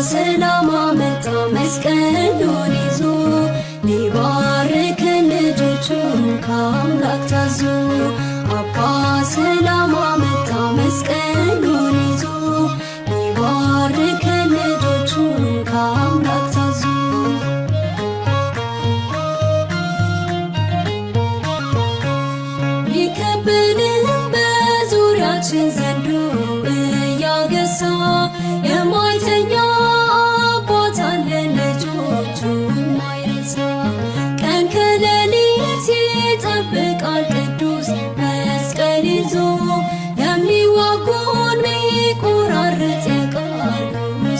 ሰላም አመጣ መስቀሉን ይዞ ሊባርከን ልጆቹን ከአምላክ ታዞ አባ ሰላም አመጣ መስቀሉን ይዞ ሊባርከን ልጆቹን ከአምላክ ታዞ ቢከበንም በዙሪያችን ዘንዶ እያገሳ የማይተኛ አባት አለን ልጆቹን ማይረሳ ቀን ከሌሊት ይጠብቃል ቅዱስ መስቀል ይዞ የሚዋጉን ሚቆራርጥ የቃሉ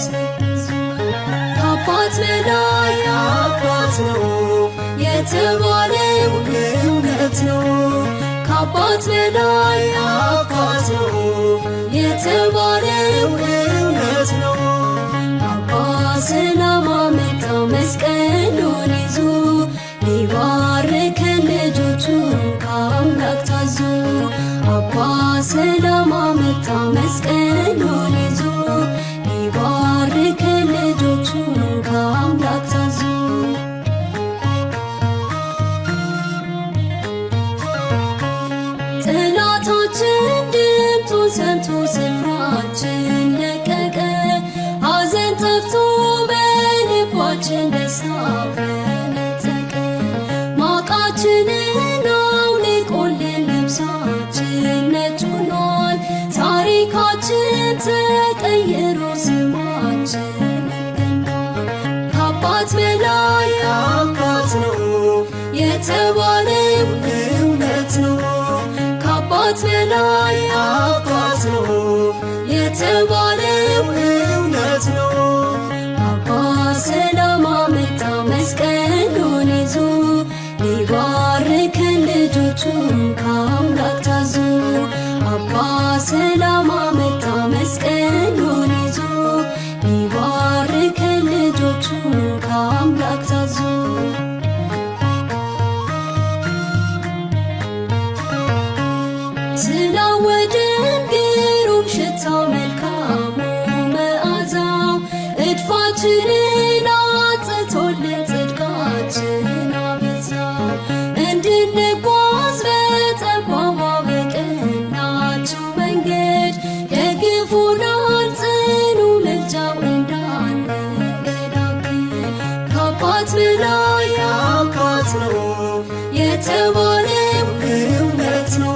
ሰይፍ ይዞ ከአባት በላይ አባት ነው የተባለው እውነት ነው ከአባት በላይ አባት ነው የተባለው እውነት ነው። አባ ሰላም አመጣ መስቀሉን ይዞ ሊባርከን ልጆቹን ከአምላክ ታዞ አባ ሰላም አመጣ መስቀሉን ይዞ ሊባርከን ልጆቹን ከአምላክ ታዞ ጠላታችን ድምጡን ሰምቶ ስፍራችን ለቀቀ ሐዘን ጠፍቶ በልባችን ደስታ ፈነጠቀ ማቃችንን አውልቆልን ልብሳችን ነጭ ሆኗል ታሪካችን ተቀይሮ ስማችን ገኗል ከአባት በላይ አባት ነው የተባለው እውነት ነው ከአባት በላይ አባት ነው የተባለው እውነት ነው። አባ ሰላም አመጣ መስቀሉን ይዞ ሊባርከን ልጆቹን ከአምላክ ታዞ አባ ሰላም አመጣ መስቀሉን ይዞ ሊባርከን ልጆቹን ከአምላክ ታዞ ስላወደን ግሩም ሽታው መልካሙ መዓዛው እድፋችንን አጥቶልን ጽድቃችን አበዛው እንድንጓዝ በጠባቧ በቀናችው መንገድ ደግፎናል ጽኑ ምልጃው እንዳንገዳገድ ከአባት በላይ አባት ነው የተባለው እውነት ነው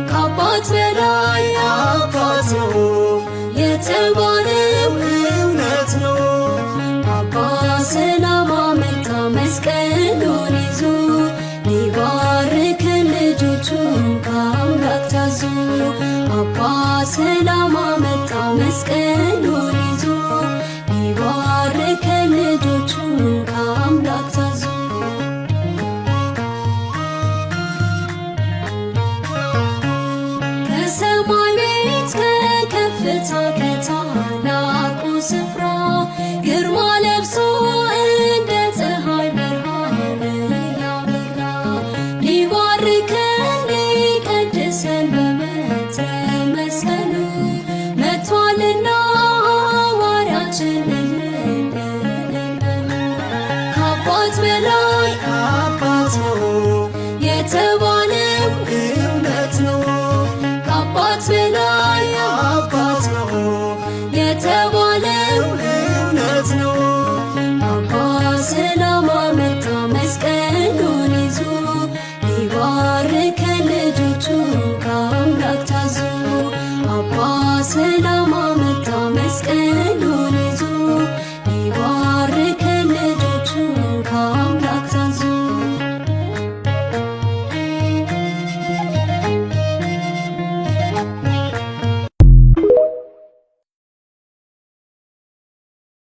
ከአባት በላይ አባት ነው የተባለው እውነት ነው። አባ ሰላም አመጣ መስቀሉን ይዞ ሊባርከን ልጆቹን ከአምላክ ታዞ አባ ሰላም አመጣ መስቀሉን ይዞ ሊባርከን ልጆቹን ከአምላክ ታዞ ከሰማይ ቤት ከከፍታ ከታላቁ ስፍራ ግርማ ለብሶ እንደ ፀሐይ ብርሃን ያበራ ሊባርከን ሊቀድሰን በበትረ መስቀሉ መጥቷልና ሐዋርያችን እልል በሉ ከአባት በላይ አባት ነው የተባለው እውነት ነው ከአባት በላይ አባት ነው የተባለው እውነት ነው። አባ ሰላም አመጣ መስቀሉን ይዞ ሊባርከን ልጆቹን ከአምላክ ታዞ አባ ሰላም አመጣ መስቀሉን